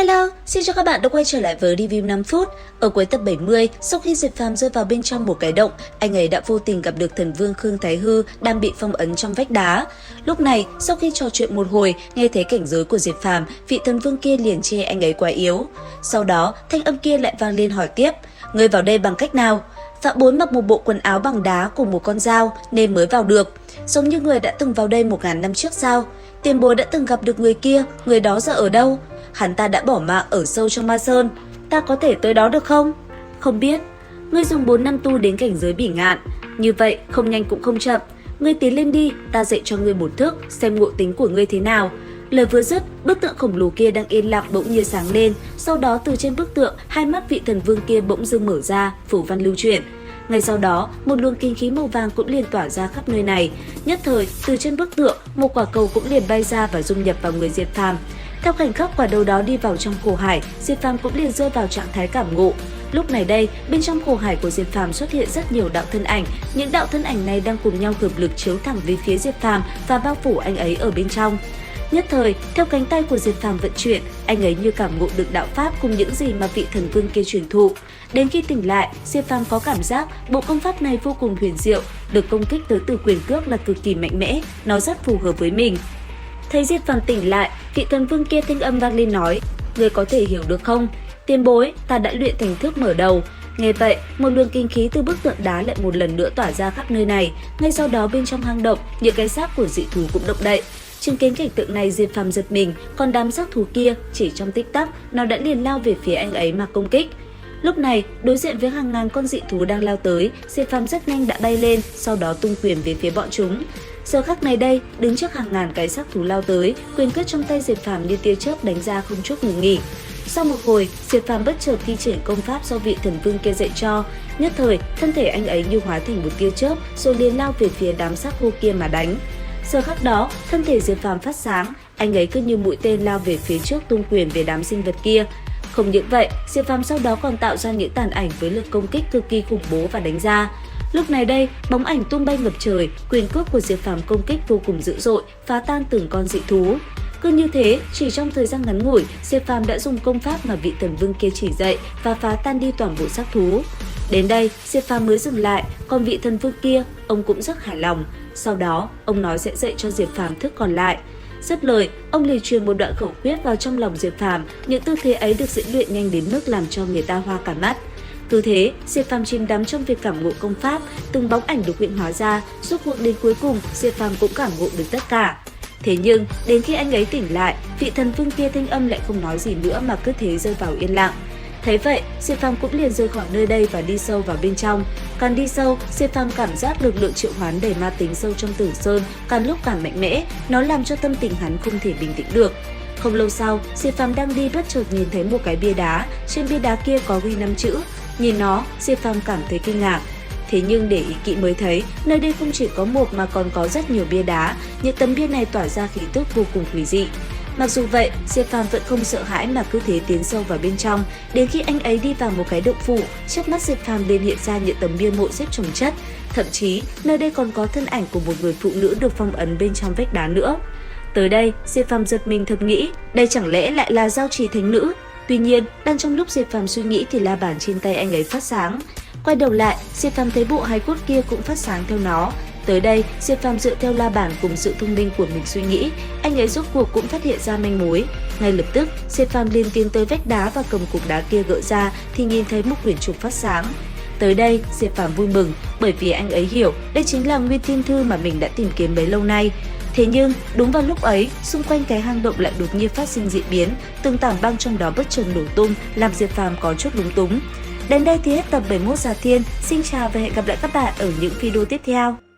Hello, xin chào các bạn đã quay trở lại với review 5 phút. Ở cuối tập 70, sau khi Diệp Phàm rơi vào bên trong một cái động, anh ấy đã vô tình gặp được thần vương Khương Thái Hư đang bị phong ấn trong vách đá. Lúc này, sau khi trò chuyện một hồi, nghe thấy cảnh giới của Diệp Phàm, vị thần vương kia liền chê anh ấy quá yếu. Sau đó, thanh âm kia lại vang lên hỏi tiếp, ngươi vào đây bằng cách nào? Phạm Bối mặc một bộ quần áo bằng đá cùng một con dao nên mới vào được. Giống như người đã từng vào đây 1000 năm trước sao? Tiền bối đã từng gặp được người kia, người đó giờ ở đâu? Hắn ta đã bỏ mạng ở sâu trong ma sơn. Ta có thể tới đó được không? Không biết. Ngươi dùng 4 năm tu đến cảnh giới bỉ ngạn. Như vậy không nhanh cũng không chậm. Ngươi tiến lên đi, ta dạy cho ngươi một thức, xem ngộ tính của ngươi thế nào. Lời vừa dứt, bức tượng khổng lồ kia đang yên lặng bỗng nhiên sáng lên. Sau đó từ trên bức tượng, hai mắt vị thần vương kia bỗng dưng mở ra, phủ văn lưu chuyển. Ngay sau đó, một luồng kinh khí màu vàng cũng liền tỏa ra khắp nơi này. Nhất thời, từ trên bức tượng, một quả cầu cũng liền bay ra và dung nhập vào người Diệp Phàm. Theo khoảnh khắc quả đầu đó đi vào trong khổ hải, Diệp Phàm cũng liền rơi vào trạng thái cảm ngộ. Lúc này đây, bên trong khổ hải của Diệp Phàm xuất hiện rất nhiều đạo thân ảnh. Những đạo thân ảnh này đang cùng nhau hợp lực chiếu thẳng về phía Diệp Phàm và bao phủ anh ấy ở bên trong. Nhất thời, theo cánh tay của Diệp Phàm vận chuyển, anh ấy như cảm ngộ được đạo pháp cùng những gì mà vị thần vương kia truyền thụ. Đến khi tỉnh lại, Diệp Phàm có cảm giác bộ công pháp này vô cùng huyền diệu, được công kích tới từ quyền cước là cực kỳ mạnh mẽ, nó rất phù hợp với mình. Thấy Diệp Phàm tỉnh lại, vị thần vương kia thanh âm vang lên nói, ngươi có thể hiểu được không? Tiền bối, ta đã luyện thành thức mở đầu. Nghe vậy, một luồng kinh khí từ bức tượng đá lại một lần nữa tỏa ra khắp nơi này. Ngay sau đó bên trong hang động, những cái xác của dị thú cũng động đậy. Chứng kiến cảnh tượng này, Diệp Phàm giật mình, còn đám xác thú kia chỉ trong tích tắc, nó đã liền lao về phía anh ấy mà công kích. Lúc này, đối diện với hàng ngàn con dị thú đang lao tới, Diệp Phàm rất nhanh đã bay lên, sau đó tung quyền về phía bọn chúng. Giờ khắc này đây, đứng trước hàng ngàn cái xác thú lao tới, quyền cước trong tay Diệp Phàm như tia chớp đánh ra không chút ngừng nghỉ. Sau một hồi, Diệp Phàm bất chợt thi triển công pháp do vị thần vương kia dạy cho, nhất thời thân thể anh ấy như hóa thành một tia chớp, rồi liền lao về phía đám xác khô kia mà đánh. Giờ khắc đó, thân thể Diệp Phàm phát sáng, anh ấy cứ như mũi tên lao về phía trước tung quyền về đám sinh vật kia. Không những vậy, Diệp Phàm sau đó còn tạo ra những tàn ảnh với lực công kích cực kỳ khủng bố và đánh ra. Lúc này đây, bóng ảnh tung bay ngập trời, quyền cước của Diệp Phàm công kích vô cùng dữ dội, phá tan từng con dị thú. Cứ như thế, chỉ trong thời gian ngắn ngủi, Diệp Phàm đã dùng công pháp mà vị thần vương kia chỉ dạy và phá tan đi toàn bộ xác thú. Đến đây, Diệp Phàm mới dừng lại, còn vị thần vương kia, ông cũng rất hài lòng. Sau đó, ông nói sẽ dạy cho Diệp Phàm thức còn lại. Dứt lời, ông liền truyền một đoạn khẩu quyết vào trong lòng Diệp Phàm. Những tư thế ấy được diễn luyện nhanh đến mức làm cho người ta hoa cả mắt. Cứ thế, Diệp Phàm chìm đắm trong việc cảm ngộ công pháp, từng bóng ảnh được luyện hóa ra, suốt cuộc đến cuối cùng, Diệp Phàm cũng cảm ngộ được tất cả. Thế nhưng, đến khi anh ấy tỉnh lại, vị thần vương kia thanh âm lại không nói gì nữa mà cứ thế rơi vào yên lặng. Thấy vậy, Diệp Phàm cũng liền rời khỏi nơi đây và đi sâu vào bên trong. Càng đi sâu, Diệp Phàm cảm giác lực lượng triệu hoán đầy ma tính sâu trong Tử Sơn càng lúc càng mạnh mẽ, nó làm cho tâm tình hắn không thể bình tĩnh được. Không lâu sau, Diệp Phàm đang đi bất chợt nhìn thấy một cái bia đá, trên bia đá kia có ghi 5 chữ. Nhìn nó, Diệp Phàm cảm thấy kinh ngạc. Thế nhưng để ý kỹ mới thấy, nơi đây không chỉ có một mà còn có rất nhiều bia đá, những tấm bia này tỏa ra khí tức vô cùng quỷ dị. Mặc dù vậy, Diệp Phàm vẫn không sợ hãi mà cứ thế tiến sâu vào bên trong, đến khi anh ấy đi vào một cái động phủ, trước mắt Diệp Phàm liền hiện ra những tấm bia mộ xếp chồng chất, thậm chí nơi đây còn có thân ảnh của một người phụ nữ được phong ấn bên trong vách đá nữa. Tới đây, Diệp Phàm giật mình thầm nghĩ, đây chẳng lẽ lại là Giao Trì thánh nữ? Tuy nhiên, đang trong lúc Diệp Phàm suy nghĩ thì la bàn trên tay anh ấy phát sáng. Quay đầu lại, Diệp Phàm thấy bộ hài cốt kia cũng phát sáng theo nó. Tới đây, Diệp Phàm dựa theo la bàn cùng sự thông minh của mình suy nghĩ, anh ấy rốt cuộc cũng phát hiện ra manh mối. Ngay lập tức, Diệp Phàm liền tiến tới vách đá và cầm cục đá kia gỡ ra thì nhìn thấy một quyển trục phát sáng. Tới đây, Diệp Phàm vui mừng bởi vì anh ấy hiểu đây chính là Nguyên Thiên Thư mà mình đã tìm kiếm bấy lâu nay. Thế nhưng, đúng vào lúc ấy, xung quanh cái hang động lại đột nhiên phát sinh dị biến, từng tảng băng trong đó bất chợt nổ tung, làm Diệp Phàm có chút lúng túng. Đến đây thì hết tập 71 Giả Thiên. Xin chào và hẹn gặp lại các bạn ở những video tiếp theo.